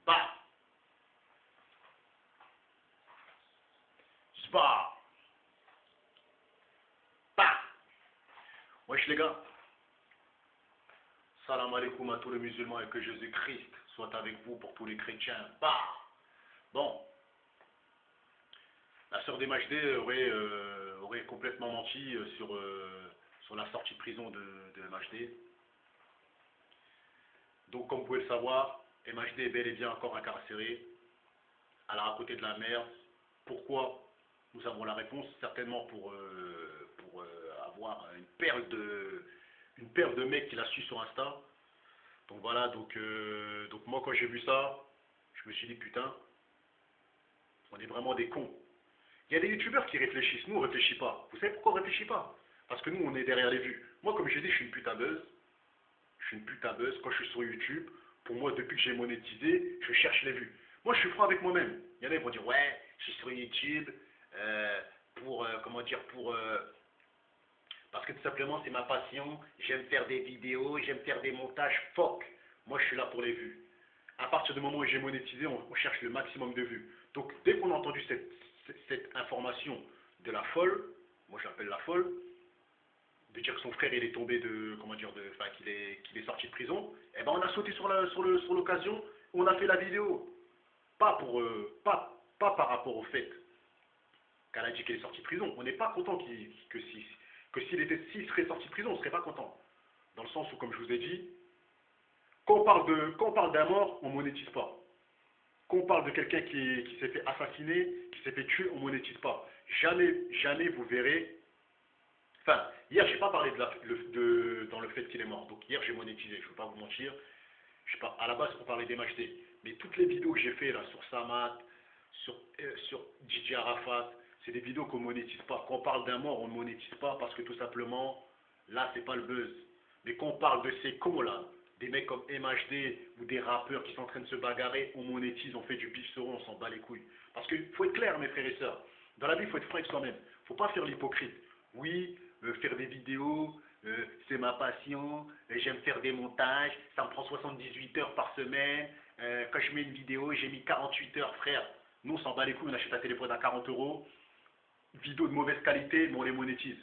Bah, spa, bah. Wesh les gars, salam alaikum à tous les musulmans et que Jésus-Christ soit avec vous pour tous les chrétiens. Bah. Bon, la sœur d'MHD aurait complètement menti sur la sortie de prison de MHD. Donc comme vous pouvez le savoir, MHD est bel et bien encore incarcéré à la côté de la mer. Pourquoi? Nous avons la réponse, certainement pour avoir une paire de mecs qu'il a su sur Insta. Donc voilà, donc moi quand j'ai vu ça, je me suis dit putain, on est vraiment des cons. Il y a des youtubeurs qui réfléchissent, nous on réfléchit pas. Vous savez pourquoi on réfléchit pas? Parce que nous on est derrière les vues. Moi comme j'ai dit, je suis une putain buzz. Je suis une putain buzz quand je suis sur YouTube. Pour moi, depuis que j'ai monétisé, je cherche les vues. Moi je suis franc avec moi-même. Il y en a qui vont dire ouais, je suis sur YouTube comment dire, parce que tout simplement c'est ma passion, j'aime faire des vidéos, j'aime faire des montages, fuck. Moi je suis là pour les vues. À partir du moment où j'ai monétisé, on cherche le maximum de vues. Donc dès qu'on a entendu cette information de la folle, moi j'appelle la folle, de dire que son frère il est tombé enfin qu'il est sorti de prison, eh ben on a sauté sur l'occasion, on a fait la vidéo. Pas par rapport au fait qu'elle a dit qu'elle est sortie de prison. On n'est pas content s'il serait sorti de prison, on ne serait pas content. Dans le sens où, comme je vous ai dit, quand on parle d'un mort, on ne monétise pas. Quand on parle de quelqu'un qui s'est fait assassiner, qui s'est fait tuer, on ne monétise pas. Jamais vous verrez. Enfin, hier, je n'ai pas parlé dans le fait qu'il est mort. Donc hier, j'ai monétisé, je ne veux pas vous mentir. À la base, on parlait des MHD. Mais toutes les vidéos que j'ai fait là sur Samat, sur DJ Arafat, c'est des vidéos qu'on ne monétise pas. Quand on parle d'un mort, on ne monétise pas parce que tout simplement, là, c'est pas le buzz. Mais quand on parle de ces cons là, des mecs comme MHD ou des rappeurs qui sont en train de se bagarrer, on monétise, on fait du bif sur eux, on s'en bat les couilles. Parce qu'il faut être clair, mes frères et sœurs. Dans la vie, il faut être franc avec soi-même. Il ne faut pas faire l'hypocrite. Oui, faire des vidéos, c'est ma passion, j'aime faire des montages, ça me prend 78 heures par semaine. Quand je mets une vidéo, j'ai mis 48 heures, frère. Nous, on s'en bat les couilles, on achète un téléphone à 40 euros. Vidéos de mauvaise qualité, mais on les monétise.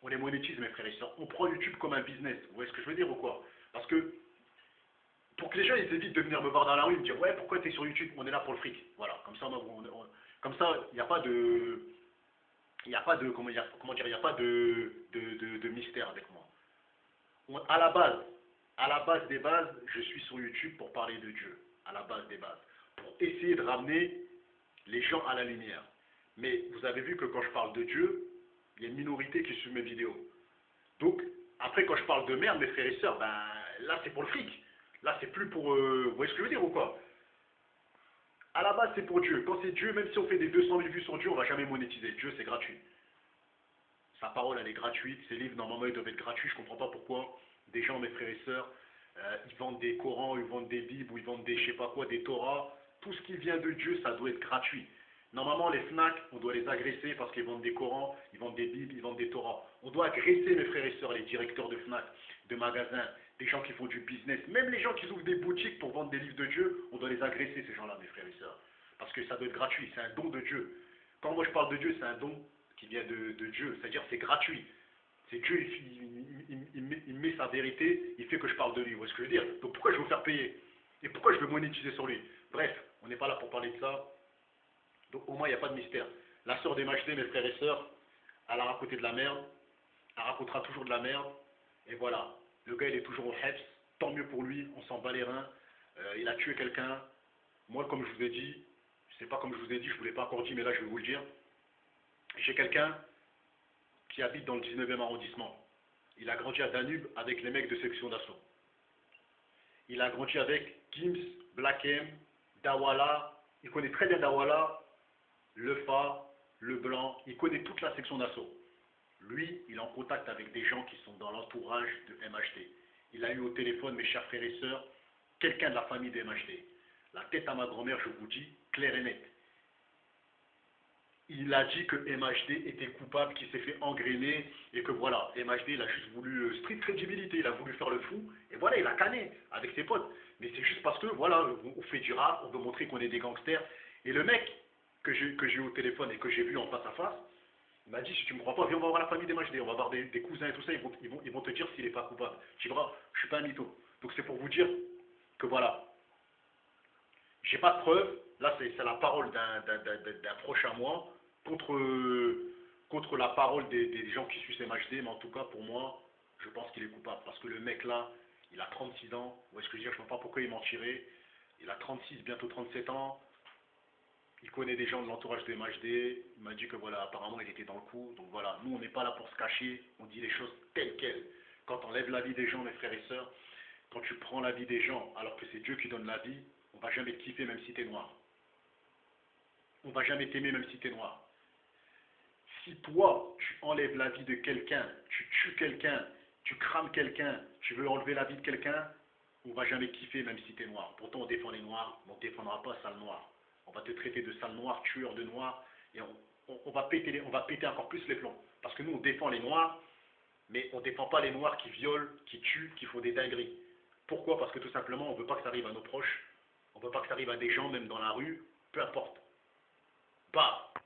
On les monétise, mes frères et sœurs. On prend YouTube comme un business. Vous voyez ce que je veux dire ou quoi? Parce que pour que les gens ils évitent de venir me voir dans la rue et me dire ouais, pourquoi tu es sur YouTube? On est là pour le fric. Voilà, comme ça, comme ça, il n'y a pas de. Il n'y a pas de. Comment dire, il n'y a pas de mystère avec moi. À la base des bases, je suis sur YouTube pour parler de Dieu. À la base des bases. Pour essayer de ramener les gens à la lumière. Mais vous avez vu que quand je parle de Dieu, il y a une minorité qui suit mes vidéos. Donc, après, quand je parle de merde, mes frères et sœurs, ben là, c'est pour le fric. Là, c'est plus pour. Vous voyez ce que je veux dire ou quoi? À la base, c'est pour Dieu. Quand c'est Dieu, même si on fait des 200 000 vues sur Dieu, on ne va jamais monétiser. Dieu, c'est gratuit. Sa parole, elle est gratuite. Ses livres, normalement, ils doivent être gratuits. Je ne comprends pas pourquoi des gens, mes frères et sœurs, ils vendent des Corans, ils vendent des Bibles, ou ils vendent des je sais pas quoi, des Torahs. Tout ce qui vient de Dieu, ça doit être gratuit. Normalement, les FNAC, on doit les agresser parce qu'ils vendent des Corans, ils vendent des Bibles, ils vendent des Torahs. On doit agresser, mes frères et sœurs, les directeurs de FNAC, de magasins, des gens qui font du business, même les gens qui ouvrent des boutiques pour vendre des livres de Dieu, on doit les agresser, ces gens-là, mes frères et sœurs. Parce que ça doit être gratuit, c'est un don de Dieu. Quand moi je parle de Dieu, c'est un don qui vient de Dieu, c'est-à-dire c'est gratuit. C'est Dieu, il met sa vérité, il fait que je parle de lui, vous voyez ce que je veux dire? Donc pourquoi je veux vous faire payer? Et pourquoi je veux monétiser sur lui? Bref, on n'est pas là pour parler de ça. Donc au moins, il n'y a pas de mystère. La sœur des MHD, mes frères et sœurs, elle a raconté de la merde. Elle racontera toujours de la merde. Et voilà. Le gars, il est toujours au HEPS. Tant mieux pour lui. On s'en bat les reins. Il a tué quelqu'un. Moi, comme je vous ai dit, je sais pas comme je vous ai dit, je ne vous l'ai pas encore dit, mais là, je vais vous le dire. J'ai quelqu'un qui habite dans le 19e arrondissement. Il a grandi à Danube avec les mecs de section d'assaut. Il a grandi avec Gims, Black M, Dawala. Il connaît très bien Dawala. Le Fa, le Blanc, il connaît toute la section d'assaut. Lui, il est en contact avec des gens qui sont dans l'entourage de MHD. Il a eu au téléphone, mes chers frères et sœurs, quelqu'un de la famille de MHD. La tête à ma grand-mère, je vous dis, clair et net. Il a dit que MHD était coupable, qu'il s'est fait engrainer et que voilà, MHD, il a juste voulu street credibility, il a voulu faire le fou et voilà, il a canné avec ses potes. Mais c'est juste parce que, voilà, on fait du rap, on veut montrer qu'on est des gangsters. Et le mec que j'ai eu au téléphone et que j'ai vu en face à face, il m'a dit, si tu me crois pas, viens, on va voir la famille des Machdé, on va voir des cousins et tout ça, ils vont te dire s'il est pas coupable. Je dis, bras, je suis pas un mytho. Donc c'est pour vous dire que voilà, j'ai pas de preuves. Là, c'est la parole d'un proche à moi contre la parole des gens qui suivent MHD. Mais en tout cas, pour moi, je pense qu'il est coupable. Parce que le mec là, il a 36 ans. Vous voyez ce que je veux dire? Je ne sais pas pourquoi il mentirait. Il a 36, bientôt 37 ans. Il connaît des gens de l'entourage de MHD. Il m'a dit que voilà, apparemment, il était dans le coup. Donc voilà, nous, on n'est pas là pour se cacher. On dit les choses telles quelles. Quand on lève la vie des gens, mes frères et sœurs, quand tu prends la vie des gens alors que c'est Dieu qui donne la vie, on va jamais te kiffer même si tu es noir. On va jamais t'aimer même si tu es noir. Si toi, tu enlèves la vie de quelqu'un, tu tues quelqu'un, tu crames quelqu'un, tu veux enlever la vie de quelqu'un, on va jamais kiffer même si tu es noir. Pourtant, on défend les noirs, mais on ne défendra pas sale noir. On va te traiter de sale noir, tueur de noir, et on va péter encore plus les plombs. Parce que nous, on défend les noirs, mais on ne défend pas les noirs qui violent, qui tuent, qui font des dingueries. Pourquoi? Parce que tout simplement, on ne veut pas que ça arrive à nos proches, on ne veut pas que ça arrive à des gens, même dans la rue, peu importe. Bah,